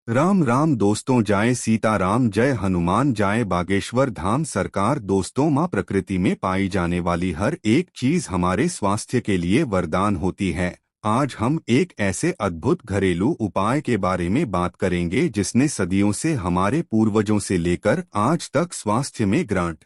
राम राम दोस्तों, जय सीताराम, जय हनुमान, जय बागेश्वर धाम। सरकार दोस्तों, माँ प्रकृति में पाई जाने वाली हर एक चीज हमारे स्वास्थ्य के लिए वरदान होती है। आज हम एक ऐसे अद्भुत घरेलू उपाय के बारे में बात करेंगे जिसने सदियों से हमारे पूर्वजों से लेकर आज तक स्वास्थ्य में ग्रांट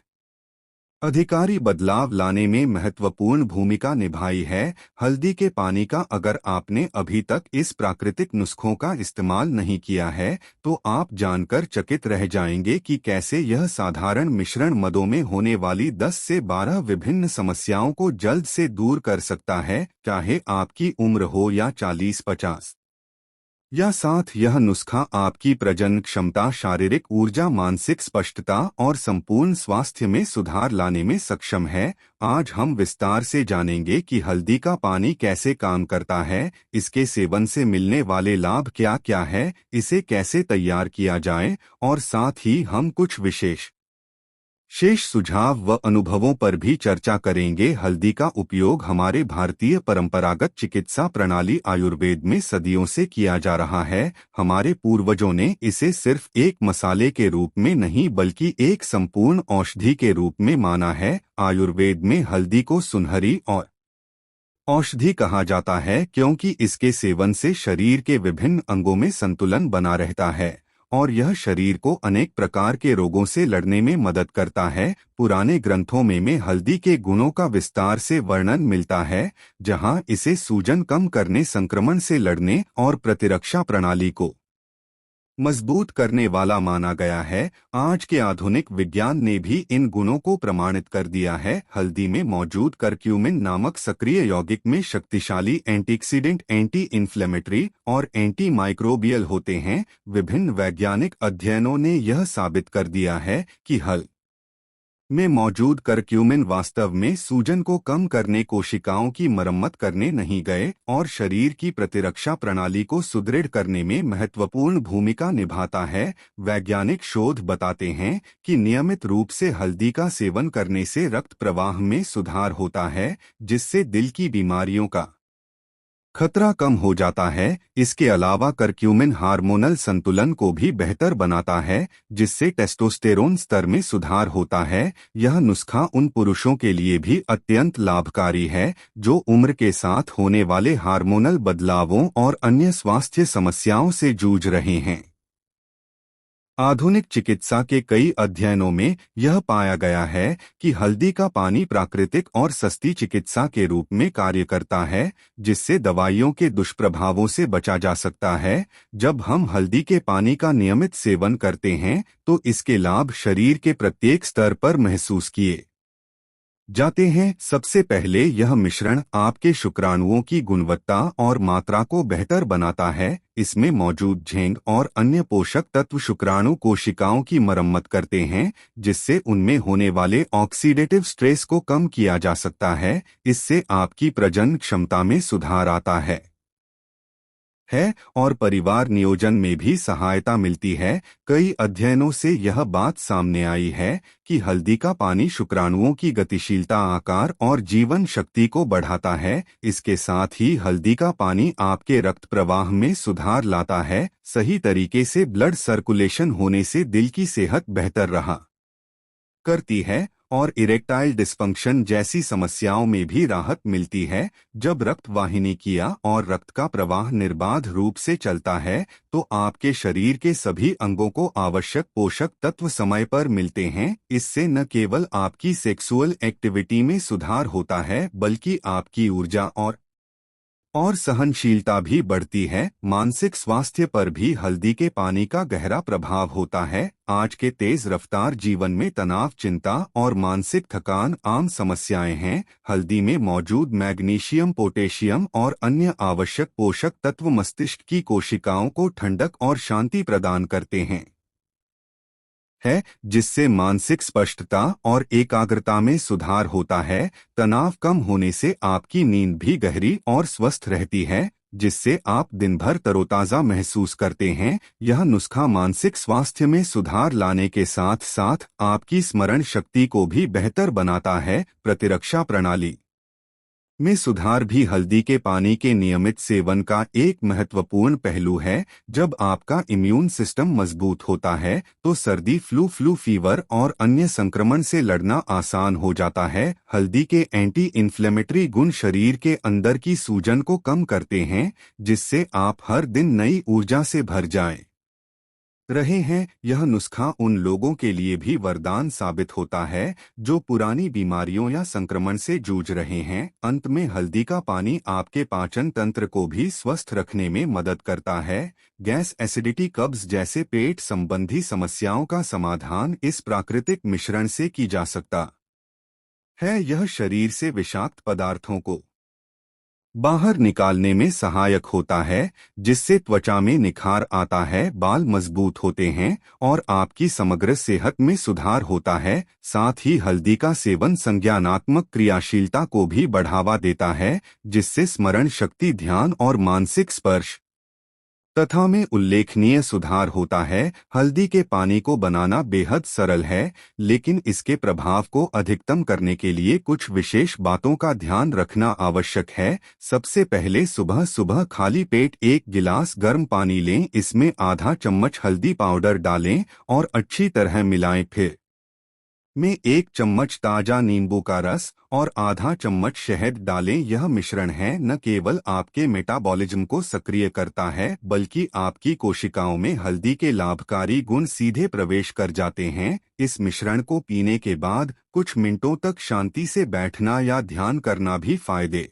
अधिकारी बदलाव लाने में महत्वपूर्ण भूमिका निभाई है। हल्दी के पानी का अगर आपने अभी तक इस प्राकृतिक नुस्खों का इस्तेमाल नहीं किया है तो आप जानकर चकित रह जाएंगे कि कैसे यह साधारण मिश्रण मदों में होने वाली 10 से 12 विभिन्न समस्याओं को जल्द से दूर कर सकता है, चाहे आपकी उम्र हो या 40-50। या साथ यह नुस्खा आपकी प्रजनन क्षमता, शारीरिक ऊर्जा, मानसिक स्पष्टता और संपूर्ण स्वास्थ्य में सुधार लाने में सक्षम है। आज हम विस्तार से जानेंगे कि हल्दी का पानी कैसे काम करता है, इसके सेवन से मिलने वाले लाभ क्या क्या है, इसे कैसे तैयार किया जाए और साथ ही हम कुछ शेष सुझाव व अनुभवों पर भी चर्चा करेंगे। हल्दी का उपयोग हमारे भारतीय परंपरागत चिकित्सा प्रणाली आयुर्वेद में सदियों से किया जा रहा है। हमारे पूर्वजों ने इसे सिर्फ एक मसाले के रूप में नहीं बल्कि एक संपूर्ण औषधि के रूप में माना है। आयुर्वेद में हल्दी को सुनहरी और औषधि कहा जाता है क्योंकि इसके सेवन से शरीर के विभिन्न अंगों में संतुलन बना रहता है और यह शरीर को अनेक प्रकार के रोगों से लड़ने में मदद करता है। पुराने ग्रंथों में हल्दी के गुणों का विस्तार से वर्णन मिलता है, जहां इसे सूजन कम करने, संक्रमण से लड़ने और प्रतिरक्षा प्रणाली को मजबूत करने वाला माना गया है। आज के आधुनिक विज्ञान ने भी इन गुणों को प्रमाणित कर दिया है। हल्दी में मौजूद करक्यूमिन नामक सक्रिय यौगिक में शक्तिशाली एंटीऑक्सीडेंट, एंटी इन्फ्लेमेटरी और एंटी माइक्रोबियल होते हैं। विभिन्न वैज्ञानिक अध्ययनों ने यह साबित कर दिया है कि हल में मौजूद करक्यूमिन वास्तव में सूजन को कम करने, कोशिकाओं की मरम्मत करने नहीं गए और शरीर की प्रतिरक्षा प्रणाली को सुदृढ़ करने में महत्वपूर्ण भूमिका निभाता है। वैज्ञानिक शोध बताते हैं कि नियमित रूप से हल्दी का सेवन करने से रक्त प्रवाह में सुधार होता है, जिससे दिल की बीमारियों का खतरा कम हो जाता है। इसके अलावा करक्यूमिन हार्मोनल संतुलन को भी बेहतर बनाता है, जिससे टेस्टोस्टेरोन स्तर में सुधार होता है। यह नुस्खा उन पुरुषों के लिए भी अत्यंत लाभकारी है जो उम्र के साथ होने वाले हार्मोनल बदलावों और अन्य स्वास्थ्य समस्याओं से जूझ रहे हैं। आधुनिक चिकित्सा के कई अध्ययनों में यह पाया गया है कि हल्दी का पानी प्राकृतिक और सस्ती चिकित्सा के रूप में कार्य करता है, जिससे दवाइयों के दुष्प्रभावों से बचा जा सकता है। जब हम हल्दी के पानी का नियमित सेवन करते हैं तो इसके लाभ शरीर के प्रत्येक स्तर पर महसूस किए जाते हैं। सबसे पहले यह मिश्रण आपके शुक्राणुओं की गुणवत्ता और मात्रा को बेहतर बनाता है। इसमें मौजूद झिंक और अन्य पोषक तत्व शुक्राणु कोशिकाओं की मरम्मत करते हैं, जिससे उनमें होने वाले ऑक्सीडेटिव स्ट्रेस को कम किया जा सकता है। इससे आपकी प्रजनन क्षमता में सुधार आता है और परिवार नियोजन में भी सहायता मिलती है। कई अध्ययनों से यह बात सामने आई है कि हल्दी का पानी शुक्राणुओं की गतिशीलता, आकार और जीवन शक्ति को बढ़ाता है। इसके साथ ही हल्दी का पानी आपके रक्त प्रवाह में सुधार लाता है। सही तरीके से ब्लड सर्कुलेशन होने से दिल की सेहत बेहतर रहा करती है और इरेक्टाइल डिस्फंक्शन जैसी समस्याओं में भी राहत मिलती है। जब रक्त वाहिनियां और रक्त का प्रवाह निर्बाध रूप से चलता है तो आपके शरीर के सभी अंगों को आवश्यक पोषक तत्व समय पर मिलते हैं। इससे न केवल आपकी सेक्सुअल एक्टिविटी में सुधार होता है बल्कि आपकी ऊर्जा और सहनशीलता भी बढ़ती है। मानसिक स्वास्थ्य पर भी हल्दी के पानी का गहरा प्रभाव होता है। आज के तेज रफ्तार जीवन में तनाव, चिंता और मानसिक थकान आम समस्याएं हैं। हल्दी में मौजूद मैग्नीशियम, पोटेशियम और अन्य आवश्यक पोषक तत्व मस्तिष्क की कोशिकाओं को ठंडक और शांति प्रदान करते हैं, जिससे मानसिक स्पष्टता और एकाग्रता में सुधार होता है। तनाव कम होने से आपकी नींद भी गहरी और स्वस्थ रहती है, जिससे आप दिन भर तरोताजा महसूस करते हैं। यह नुस्खा मानसिक स्वास्थ्य में सुधार लाने के साथ साथ आपकी स्मरण शक्ति को भी बेहतर बनाता है। प्रतिरक्षा प्रणाली में सुधार भी हल्दी के पानी के नियमित सेवन का एक महत्वपूर्ण पहलू है। जब आपका इम्यून सिस्टम मजबूत होता है तो सर्दी, फ्लू फीवर और अन्य संक्रमण से लड़ना आसान हो जाता है। हल्दी के एंटी इन्फ्लेमेटरी गुण शरीर के अंदर की सूजन को कम करते हैं, जिससे आप हर दिन नई ऊर्जा से भर जाएं। रहे हैं। यह नुस्खा उन लोगों के लिए भी वरदान साबित होता है जो पुरानी बीमारियों या संक्रमण से जूझ रहे हैं। अंत में हल्दी का पानी आपके पाचन तंत्र को भी स्वस्थ रखने में मदद करता है। गैस, एसिडिटी, कब्ज जैसे पेट संबंधी समस्याओं का समाधान इस प्राकृतिक मिश्रण से की जा सकता है। यह शरीर से विषाक्त पदार्थों को बाहर निकालने में सहायक होता है, जिससे त्वचा में निखार आता है, बाल मजबूत होते हैं और आपकी समग्र सेहत में सुधार होता है। साथ ही हल्दी का सेवन संज्ञानात्मक क्रियाशीलता को भी बढ़ावा देता है, जिससे स्मरण शक्ति, ध्यान और मानसिक स्पर्श तथा में उल्लेखनीय सुधार होता है। हल्दी के पानी को बनाना बेहद सरल है, लेकिन इसके प्रभाव को अधिकतम करने के लिए कुछ विशेष बातों का ध्यान रखना आवश्यक है। सबसे पहले सुबह सुबह खाली पेट 1 गिलास गर्म पानी लें। इसमें आधा चम्मच हल्दी पाउडर डालें और अच्छी तरह मिलाएं। फिर में 1 चम्मच ताजा नींबू का रस और आधा चम्मच शहद डालें। यह मिश्रण है न केवल आपके मेटाबॉलिज्म को सक्रिय करता है, बल्कि आपकी कोशिकाओं में हल्दी के लाभकारी गुण सीधे प्रवेश कर जाते हैं। इस मिश्रण को पीने के बाद कुछ मिनटों तक शांति से बैठना या ध्यान करना भी फायदे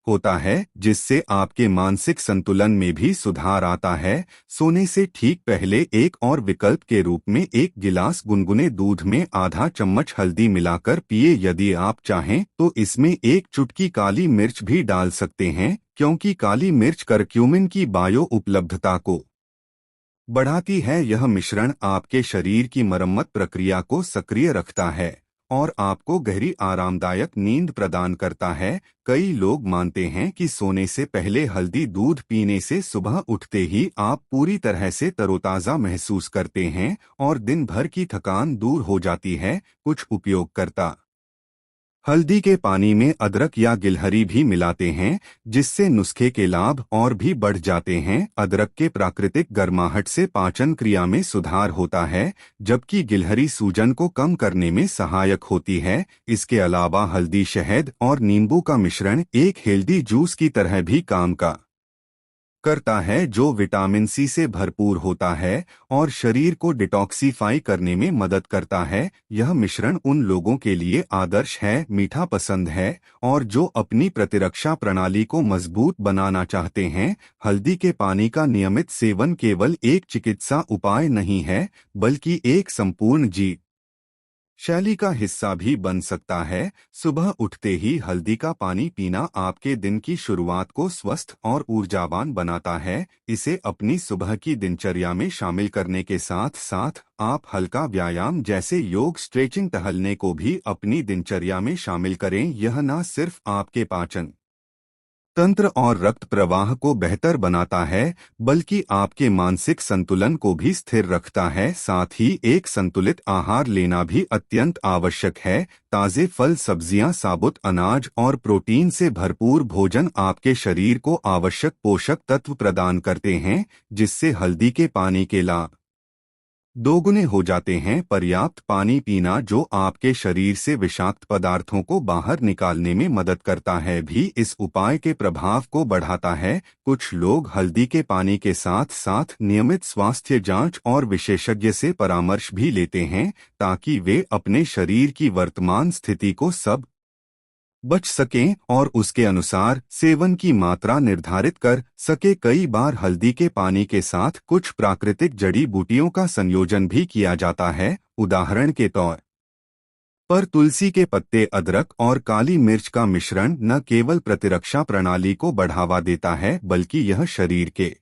होता है, जिससे आपके मानसिक संतुलन में भी सुधार आता है। सोने से ठीक पहले एक और विकल्प के रूप में 1 गिलास गुनगुने दूध में आधा चम्मच हल्दी मिलाकर पिए। यदि आप चाहें तो इसमें 1 चुटकी काली मिर्च भी डाल सकते हैं, क्योंकि काली मिर्च करक्यूमिन की बायो उपलब्धता को बढ़ाती है। यह मिश्रण आपके शरीर की मरम्मत प्रक्रिया को सक्रिय रखता है और आपको गहरी आरामदायक नींद प्रदान करता है। कई लोग मानते हैं कि सोने से पहले हल्दी दूध पीने से सुबह उठते ही आप पूरी तरह से तरोताज़ा महसूस करते हैं और दिन भर की थकान दूर हो जाती है। कुछ उपयोगकर्ता हल्दी के पानी में अदरक या गिलहरी भी मिलाते हैं, जिससे नुस्खे के लाभ और भी बढ़ जाते हैं। अदरक के प्राकृतिक गर्माहट से पाचन क्रिया में सुधार होता है, जबकि गिलहरी सूजन को कम करने में सहायक होती है। इसके अलावा हल्दी, शहद और नींबू का मिश्रण एक हेल्दी जूस की तरह भी काम करता है, जो विटामिन सी से भरपूर होता है और शरीर को डिटॉक्सिफाई करने में मदद करता है। यह मिश्रण उन लोगों के लिए आदर्श है, मीठा पसंद है और जो अपनी प्रतिरक्षा प्रणाली को मजबूत बनाना चाहते हैं। हल्दी के पानी का नियमित सेवन केवल एक चिकित्सा उपाय नहीं है, बल्कि एक संपूर्ण जीवन शैली का हिस्सा भी बन सकता है। सुबह उठते ही हल्दी का पानी पीना आपके दिन की शुरुआत को स्वस्थ और ऊर्जावान बनाता है। इसे अपनी सुबह की दिनचर्या में शामिल करने के साथ साथ आप हल्का व्यायाम जैसे योग, स्ट्रेचिंग, टहलने को भी अपनी दिनचर्या में शामिल करें। यह न सिर्फ आपके पाचन तंत्र और रक्त प्रवाह को बेहतर बनाता है, बल्कि आपके मानसिक संतुलन को भी स्थिर रखता है। साथ ही एक संतुलित आहार लेना भी अत्यंत आवश्यक है। ताज़े फल, सब्जियां, साबुत अनाज और प्रोटीन से भरपूर भोजन आपके शरीर को आवश्यक पोषक तत्व प्रदान करते हैं, जिससे हल्दी के पानी के लाभ दोगुने हो जाते हैं। पर्याप्त पानी पीना, जो आपके शरीर से विषाक्त पदार्थों को बाहर निकालने में मदद करता है, भी इस उपाय के प्रभाव को बढ़ाता है। कुछ लोग हल्दी के पानी के साथ साथ नियमित स्वास्थ्य जांच और विशेषज्ञ से परामर्श भी लेते हैं, ताकि वे अपने शरीर की वर्तमान स्थिति को बच सकें और उसके अनुसार सेवन की मात्रा निर्धारित कर सके। कई बार हल्दी के पानी के साथ कुछ प्राकृतिक जड़ी बूटियों का संयोजन भी किया जाता है। उदाहरण के तौर पर तुलसी के पत्ते, अदरक और काली मिर्च का मिश्रण न केवल प्रतिरक्षा प्रणाली को बढ़ावा देता है, बल्कि यह शरीर के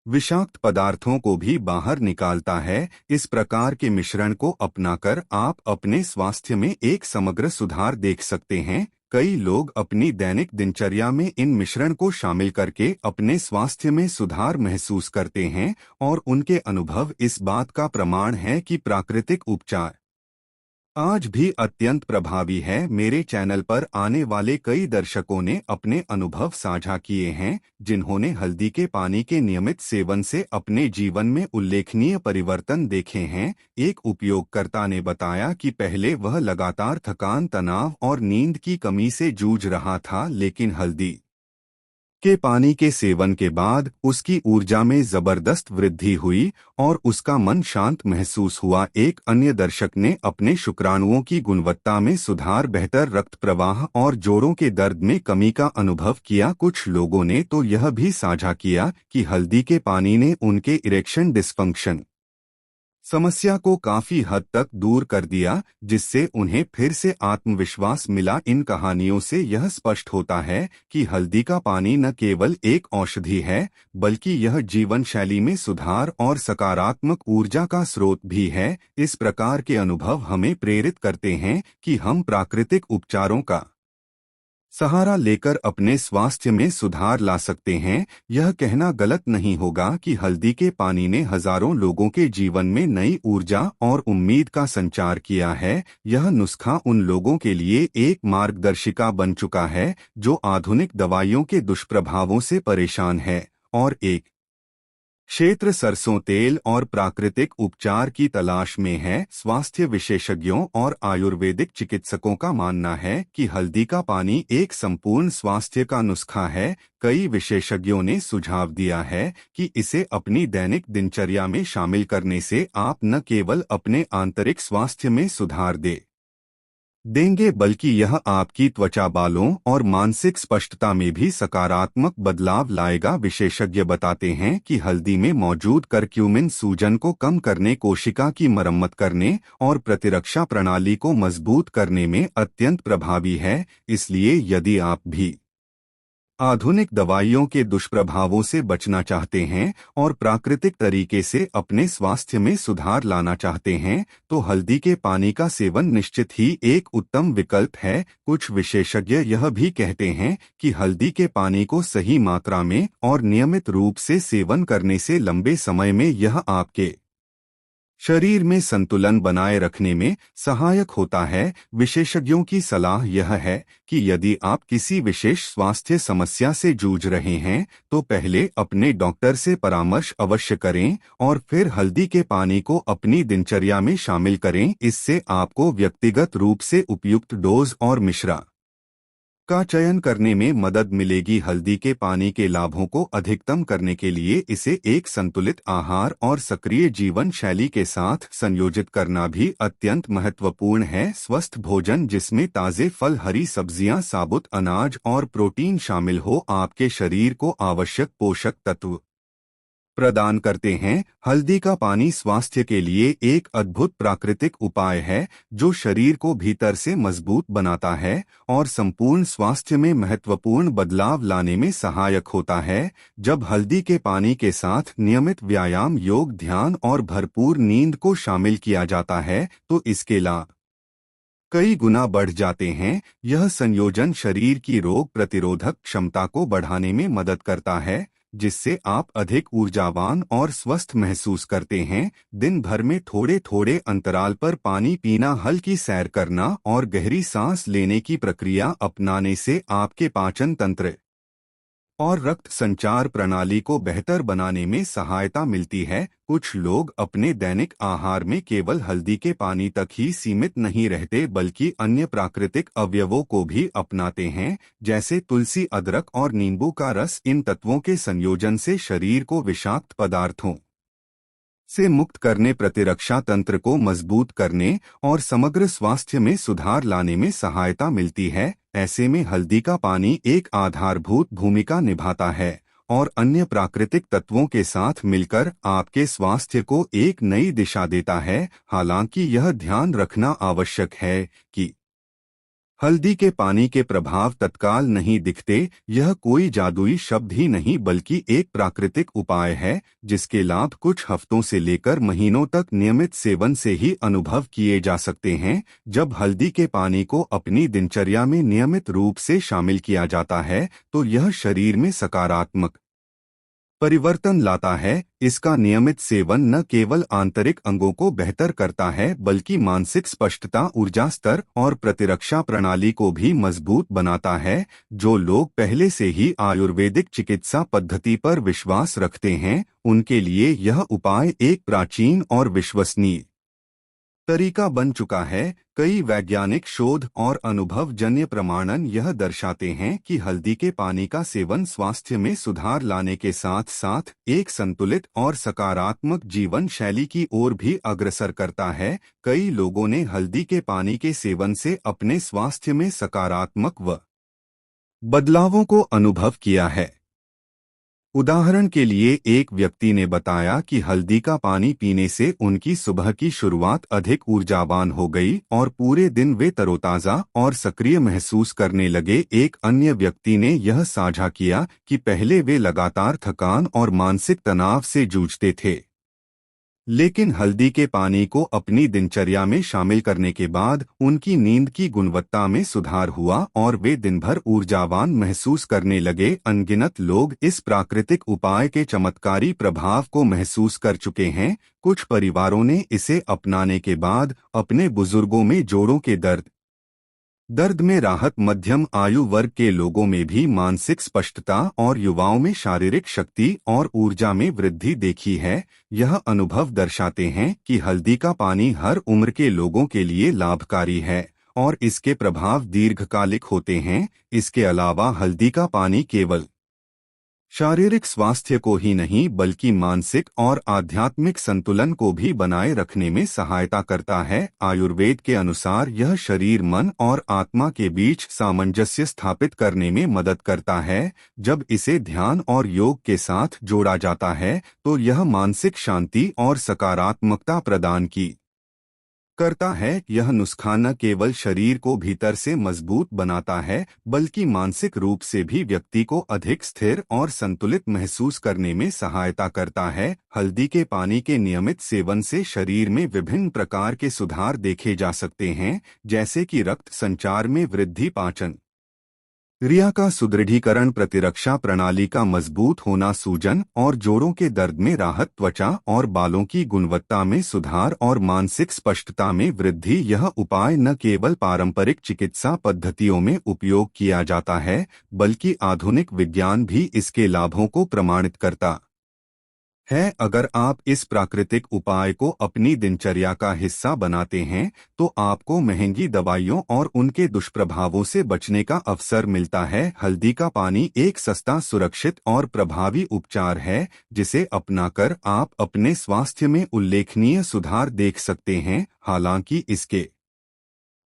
विषाक्त पदार्थों को भी बाहर निकालता है। इस प्रकार के मिश्रण को अपनाकर आप अपने स्वास्थ्य में एक समग्र सुधार देख सकते हैं। कई लोग अपनी दैनिक दिनचर्या में इन मिश्रण को शामिल करके अपने स्वास्थ्य में सुधार महसूस करते हैं और उनके अनुभव इस बात का प्रमाण है कि प्राकृतिक उपचार आज भी अत्यंत प्रभावी है। मेरे चैनल पर आने वाले कई दर्शकों ने अपने अनुभव साझा किए हैं, जिन्होंने हल्दी के पानी के नियमित सेवन से अपने जीवन में उल्लेखनीय परिवर्तन देखे हैं। एक उपयोगकर्ता ने बताया कि पहले वह लगातार थकान, तनाव और नींद की कमी से जूझ रहा था, लेकिन हल्दी के पानी के सेवन के बाद उसकी ऊर्जा में जबरदस्त वृद्धि हुई और उसका मन शांत महसूस हुआ। एक अन्य दर्शक ने अपने शुक्राणुओं की गुणवत्ता में सुधार, बेहतर रक्त प्रवाह और जोड़ों के दर्द में कमी का अनुभव किया। कुछ लोगों ने तो यह भी साझा किया कि हल्दी के पानी ने उनके इरेक्शन डिस्फंक्शन समस्या को काफी हद तक दूर कर दिया, जिससे उन्हें फिर से आत्मविश्वास मिला। इन कहानियों से यह स्पष्ट होता है कि हल्दी का पानी न केवल एक औषधि है, बल्कि यह जीवन शैली में सुधार और सकारात्मक ऊर्जा का स्रोत भी है। इस प्रकार के अनुभव हमें प्रेरित करते हैं कि हम प्राकृतिक उपचारों का सहारा लेकर अपने स्वास्थ्य में सुधार ला सकते हैं। यह कहना गलत नहीं होगा कि हल्दी के पानी ने हजारों लोगों के जीवन में नई ऊर्जा और उम्मीद का संचार किया है। यह नुस्खा उन लोगों के लिए एक मार्गदर्शिका बन चुका है जो आधुनिक दवाइयों के दुष्प्रभावों से परेशान है और एक क्षेत्र सरसों तेल और प्राकृतिक उपचार की तलाश में है। स्वास्थ्य विशेषज्ञों और आयुर्वेदिक चिकित्सकों का मानना है कि हल्दी का पानी एक संपूर्ण स्वास्थ्य का नुस्खा है। कई विशेषज्ञों ने सुझाव दिया है कि इसे अपनी दैनिक दिनचर्या में शामिल करने से आप न केवल अपने आंतरिक स्वास्थ्य में सुधार देंगे, बल्कि यह आपकी त्वचा, बालों और मानसिक स्पष्टता में भी सकारात्मक बदलाव लाएगा। विशेषज्ञ बताते हैं कि हल्दी में मौजूद करक्यूमिन सूजन को कम करने, कोशिका की मरम्मत करने और प्रतिरक्षा प्रणाली को मजबूत करने में अत्यंत प्रभावी है। इसलिए यदि आप भी आधुनिक दवाइयों के दुष्प्रभावों से बचना चाहते हैं और प्राकृतिक तरीके से अपने स्वास्थ्य में सुधार लाना चाहते हैं, तो हल्दी के पानी का सेवन निश्चित ही एक उत्तम विकल्प है। कुछ विशेषज्ञ यह भी कहते हैं कि हल्दी के पानी को सही मात्रा में और नियमित रूप से सेवन करने से लंबे समय में यह आपके शरीर में संतुलन बनाए रखने में सहायक होता है। विशेषज्ञों की सलाह यह है कि यदि आप किसी विशेष स्वास्थ्य समस्या से जूझ रहे हैं, तो पहले अपने डॉक्टर से परामर्श अवश्य करें और फिर हल्दी के पानी को अपनी दिनचर्या में शामिल करें। इससे आपको व्यक्तिगत रूप से उपयुक्त डोज और मिश्रा का चयन करने में मदद मिलेगी। हल्दी के पानी के लाभों को अधिकतम करने के लिए इसे एक संतुलित आहार और सक्रिय जीवन शैली के साथ संयोजित करना भी अत्यंत महत्वपूर्ण है। स्वस्थ भोजन जिसमें ताजे फल, हरी सब्जियां, साबुत अनाज और प्रोटीन शामिल हो, आपके शरीर को आवश्यक पोषक तत्व प्रदान करते हैं। हल्दी का पानी स्वास्थ्य के लिए एक अद्भुत प्राकृतिक उपाय है जो शरीर को भीतर से मजबूत बनाता है और संपूर्ण स्वास्थ्य में महत्वपूर्ण बदलाव लाने में सहायक होता है। जब हल्दी के पानी के साथ नियमित व्यायाम, योग, ध्यान और भरपूर नींद को शामिल किया जाता है, तो इसके लाभ कई गुना बढ़ जाते हैं। यह संयोजन शरीर की रोग प्रतिरोधक क्षमता को बढ़ाने में मदद करता है, जिससे आप अधिक ऊर्जावान और स्वस्थ महसूस करते हैं। दिन भर में थोड़े थोड़े अंतराल पर पानी पीना, हल्की सैर करना और गहरी सांस लेने की प्रक्रिया अपनाने से आपके पाचन तंत्र और रक्त संचार प्रणाली को बेहतर बनाने में सहायता मिलती है। कुछ लोग अपने दैनिक आहार में केवल हल्दी के पानी तक ही सीमित नहीं रहते, बल्कि अन्य प्राकृतिक अवयवों को भी अपनाते हैं, जैसे तुलसी, अदरक और नींबू का रस। इन तत्वों के संयोजन से शरीर को विषाक्त पदार्थों से मुक्त करने, प्रतिरक्षा तंत्र को मजबूत करने और समग्र स्वास्थ्य में सुधार लाने में सहायता मिलती है। ऐसे में हल्दी का पानी एक आधारभूत भूमिका निभाता है और अन्य प्राकृतिक तत्वों के साथ मिलकर आपके स्वास्थ्य को एक नई दिशा देता है। हालांकि यह ध्यान रखना आवश्यक है कि हल्दी के पानी के प्रभाव तत्काल नहीं दिखते। यह कोई जादुई शब्द ही नहीं, बल्कि एक प्राकृतिक उपाय है जिसके लाभ कुछ हफ्तों से लेकर महीनों तक नियमित सेवन से ही अनुभव किए जा सकते हैं। जब हल्दी के पानी को अपनी दिनचर्या में नियमित रूप से शामिल किया जाता है, तो यह शरीर में सकारात्मक परिवर्तन लाता है। इसका नियमित सेवन न केवल आंतरिक अंगों को बेहतर करता है बल्कि मानसिक स्पष्टता, ऊर्जा स्तर और प्रतिरक्षा प्रणाली को भी मजबूत बनाता है। जो लोग पहले से ही आयुर्वेदिक चिकित्सा पद्धति पर विश्वास रखते हैं, उनके लिए यह उपाय एक प्राचीन और विश्वसनीय तरीका बन चुका है। कई वैज्ञानिक शोध और अनुभवजन्य प्रमाणन यह दर्शाते हैं कि हल्दी के पानी का सेवन स्वास्थ्य में सुधार लाने के साथ साथ एक संतुलित और सकारात्मक जीवन शैली की ओर भी अग्रसर करता है। कई लोगों ने हल्दी के पानी के सेवन से अपने स्वास्थ्य में सकारात्मक बदलावों को अनुभव किया है। उदाहरण के लिए एक व्यक्ति ने बताया कि हल्दी का पानी पीने से उनकी सुबह की शुरुआत अधिक ऊर्जावान हो गई और पूरे दिन वे तरोताजा और सक्रिय महसूस करने लगे। एक अन्य व्यक्ति ने यह साझा किया कि पहले वे लगातार थकान और मानसिक तनाव से जूझते थे, लेकिन हल्दी के पानी को अपनी दिनचर्या में शामिल करने के बाद उनकी नींद की गुणवत्ता में सुधार हुआ और वे दिन भर ऊर्जावान महसूस करने लगे। अनगिनत लोग इस प्राकृतिक उपाय के चमत्कारी प्रभाव को महसूस कर चुके हैं। कुछ परिवारों ने इसे अपनाने के बाद अपने बुजुर्गों में जोड़ों के दर्द में राहत, मध्यम आयु वर्ग के लोगों में भी मानसिक स्पष्टता और युवाओं में शारीरिक शक्ति और ऊर्जा में वृद्धि देखी है। यह अनुभव दर्शाते हैं कि हल्दी का पानी हर उम्र के लोगों के लिए लाभकारी है और इसके प्रभाव दीर्घकालिक होते हैं। इसके अलावा हल्दी का पानी केवल शारीरिक स्वास्थ्य को ही नहीं बल्कि मानसिक और आध्यात्मिक संतुलन को भी बनाए रखने में सहायता करता है। आयुर्वेद के अनुसार यह शरीर, मन और आत्मा के बीच सामंजस्य स्थापित करने में मदद करता है। जब इसे ध्यान और योग के साथ जोड़ा जाता है तो यह मानसिक शांति और सकारात्मकता प्रदान करता है। यह नुस्खा न केवल शरीर को भीतर से मजबूत बनाता है बल्कि मानसिक रूप से भी व्यक्ति को अधिक स्थिर और संतुलित महसूस करने में सहायता करता है। हल्दी के पानी के नियमित सेवन से शरीर में विभिन्न प्रकार के सुधार देखे जा सकते हैं, जैसे कि रक्त संचार में वृद्धि, पाचन क्रिया का सुदृढ़ीकरण, प्रतिरक्षा प्रणाली का मजबूत होना, सूजन और जोड़ों के दर्द में राहत, त्वचा और बालों की गुणवत्ता में सुधार और मानसिक स्पष्टता में वृद्धि। यह उपाय न केवल पारंपरिक चिकित्सा पद्धतियों में उपयोग किया जाता है बल्कि आधुनिक विज्ञान भी इसके लाभों को प्रमाणित करता है। अगर आप इस प्राकृतिक उपाय को अपनी दिनचर्या का हिस्सा बनाते हैं तो आपको महंगी दवाइयों और उनके दुष्प्रभावों से बचने का अवसर मिलता है। हल्दी का पानी एक सस्ता, सुरक्षित और प्रभावी उपचार है जिसे अपनाकर आप अपने स्वास्थ्य में उल्लेखनीय सुधार देख सकते हैं। हालांकि इसके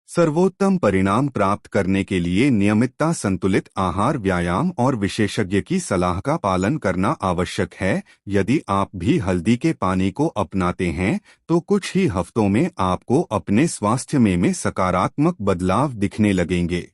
सर्वोत्तम परिणाम प्राप्त करने के लिए नियमितता, संतुलित आहार, व्यायाम और विशेषज्ञ की सलाह का पालन करना आवश्यक है। यदि आप भी हल्दी के पानी को अपनाते हैं तो कुछ ही हफ्तों में आपको अपने स्वास्थ्य में सकारात्मक बदलाव दिखने लगेंगे।